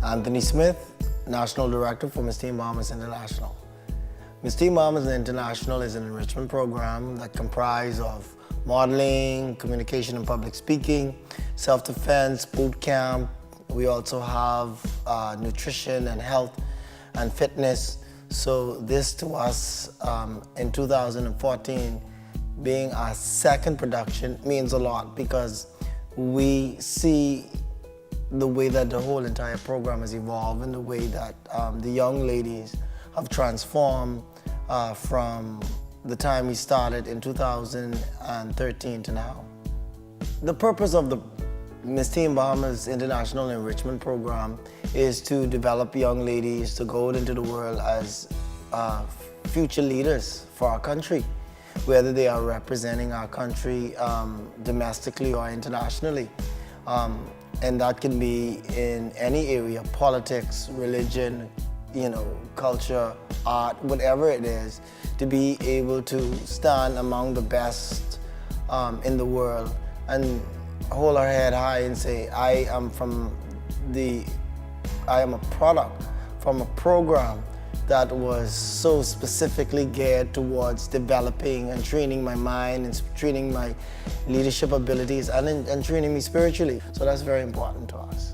Anthony Smith, National Director for Miss Teen Bahamas International. Miss Teen Bahamas International is an enrichment program that comprises of modeling, communication and public speaking, self-defense, boot camp. We also have nutrition and health and fitness. So this to us in 2014, being our second production, means a lot because we see the way that the whole entire program has evolved and the way that the young ladies have transformed from the time we started in 2013 to now. The purpose of the Miss Teen Bahamas International Enrichment Program is to develop young ladies to go into the world as future leaders for our country, whether they are representing our country domestically or internationally. And that can be in any area: politics, religion, culture, art, whatever it is, to be able to stand among the best in the world and hold our head high and say, I am a product from a program that was so specifically geared towards developing and training my mind and training my leadership abilities and training me spiritually. So that's very important to us.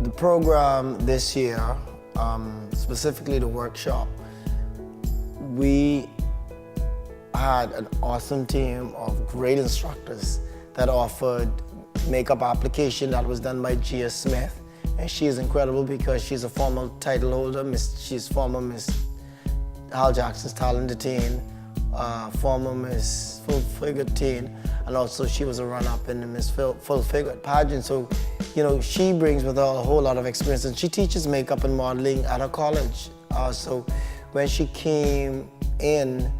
The program this year, specifically the workshop, we had an awesome team of great instructors that offered makeup application that was done by Gia Smith. And she is incredible because she's a former title holder. She's former Miss Hal Jackson's Talented Teen, former Miss Full Figured Teen, and also she was a runner-up in the Miss Full Figured pageant. So, she brings with her a whole lot of experience, and she teaches makeup and modeling at her college. So when she came in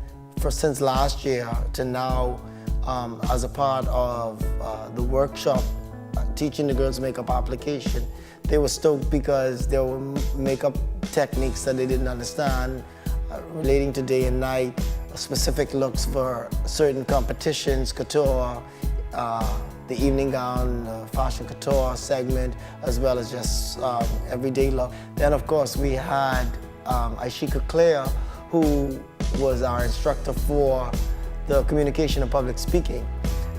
since last year to now as a part of the workshop, teaching the girls makeup application, they were stoked because there were makeup techniques that they didn't understand relating to day and night, specific looks for certain competitions, couture, the evening gown, fashion couture segment, as well as just everyday look. Then of course we had Ashika Claire, who was our instructor for the communication and public speaking.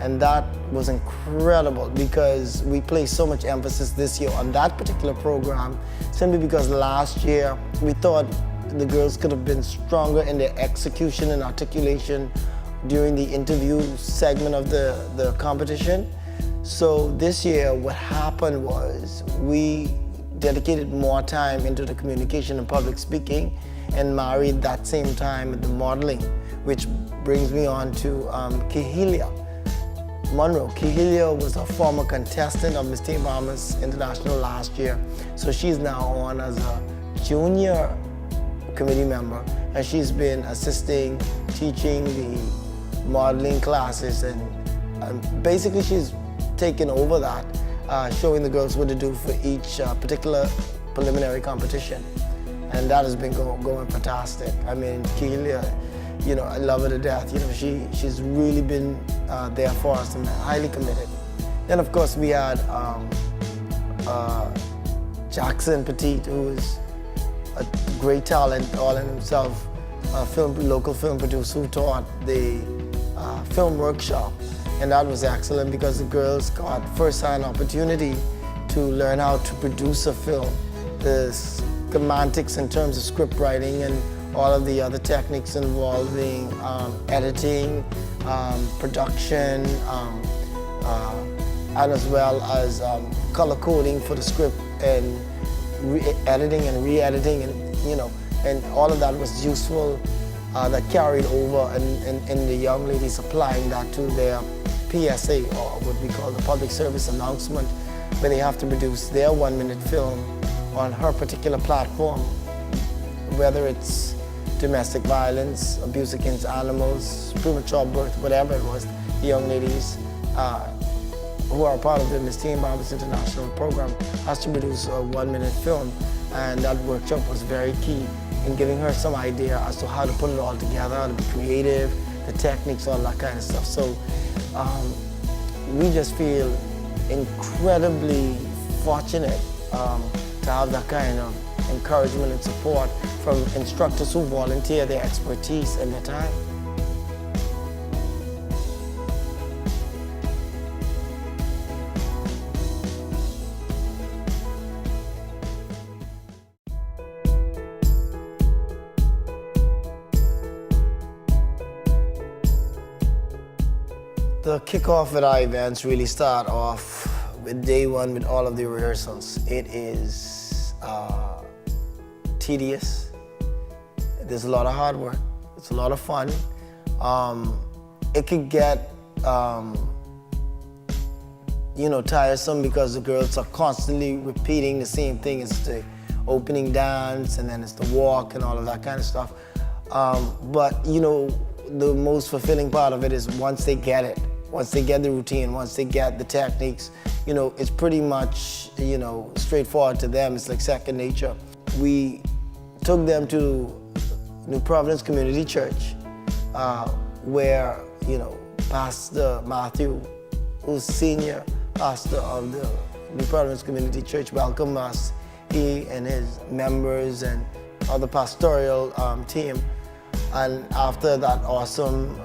And that was incredible because we placed so much emphasis this year on that particular program, simply because last year we thought the girls could have been stronger in their execution and articulation during the interview segment of the competition. So this year what happened was we dedicated more time into the communication and public speaking and married that same time with the modeling, which brings me on to Kehelia Monroe. Kehelia was a former contestant of Miss Teen Bahamas International last year. So she's now on as a junior committee member, and she's been assisting, teaching the modeling classes, and basically she's taken over that, showing the girls what to do for each particular preliminary competition. And that has been going fantastic. I mean, Kehelia, I love her to death. She's really been there for us and highly committed. Then of course we had Jackson Petit, who is a great talent all in himself, a local film producer who taught the film workshop. And that was excellent because the girls got first-hand opportunity to learn how to produce a film, the schematics in terms of script writing and all of the other techniques involving editing, production, and as well as color coding for the script and editing and re-editing, and all of that was useful. That carried over, and the young ladies applying that to their PSA, or what we call the public service announcement, where they have to produce their 1-minute film on her particular platform, whether it's domestic violence, abuse against animals, premature birth, whatever it was. The young ladies who are part of the Miss Teen Barber's International program has to produce a 1-minute film, and that workshop was very key in giving her some idea as to how to put it all together, how to be creative, the techniques, all that kind of stuff. So we just feel incredibly fortunate to have that kind of encouragement and support from instructors who volunteer their expertise and their time. The kickoff at our events really start off with day one with all of the rehearsals. It is tedious. There's a lot of hard work. It's a lot of fun. It could get tiresome because the girls are constantly repeating the same thing. It's the opening dance, and then it's the walk and all of that kind of stuff. But the most fulfilling part of it is once they get it. Once they get the routine, once they get the techniques, it's pretty much, straightforward to them. It's like second nature. We took them to New Providence Community Church, where, Pastor Matthew, who's senior pastor of the New Providence Community Church, welcomed us, he and his members and other pastoral team. And after that awesome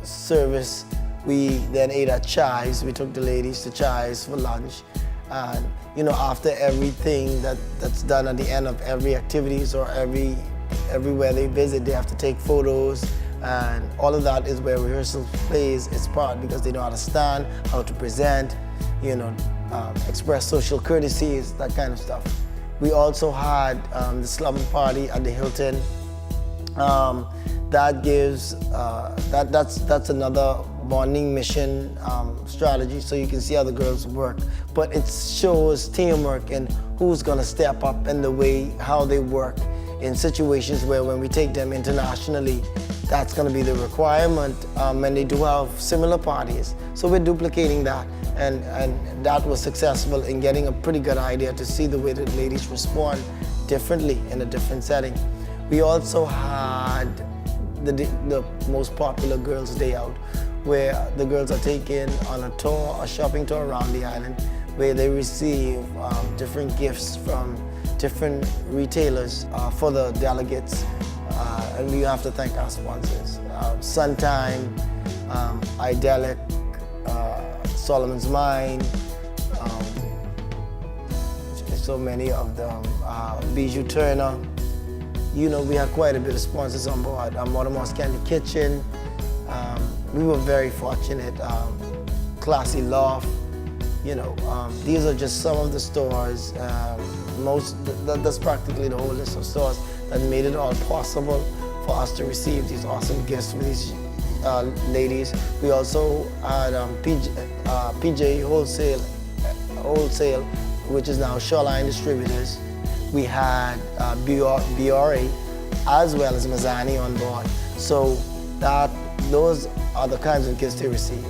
service, we then ate at Chai's. We took the ladies to Chai's for lunch. And after everything that's done at the end of every activities or everywhere they visit, they have to take photos. And all of that is where rehearsal plays its part, because they know how to stand, how to present, express social courtesies, that kind of stuff. We also had the slumber party at the Hilton. That gives, that's another bonding mission strategy, so you can see how the girls work. But it shows teamwork and who's gonna step up in the way, how they work in situations where when we take them internationally, that's gonna be the requirement, and they do have similar parties. So we're duplicating that, and that was successful in getting a pretty good idea to see the way that ladies respond differently in a different setting. We also had the most popular Girls' Day Out, where the girls are taken on a shopping tour around the island, where they receive different gifts from different retailers for the delegates. And we have to thank our sponsors. Suntime, Idelic, Solomon's Mine, so many of them, Bijou Turner. We had quite a bit of sponsors on board. Mortimer's Candy Kitchen. We were very fortunate. Classy Loft. These are just some of the stores. That's practically the whole list of stores that made it all possible for us to receive these awesome gifts for these ladies. We also had PJ Wholesale, which is now Shoreline Distributors. We had BRA as well as Mazzani on board. So those are the kinds of gifts they receive.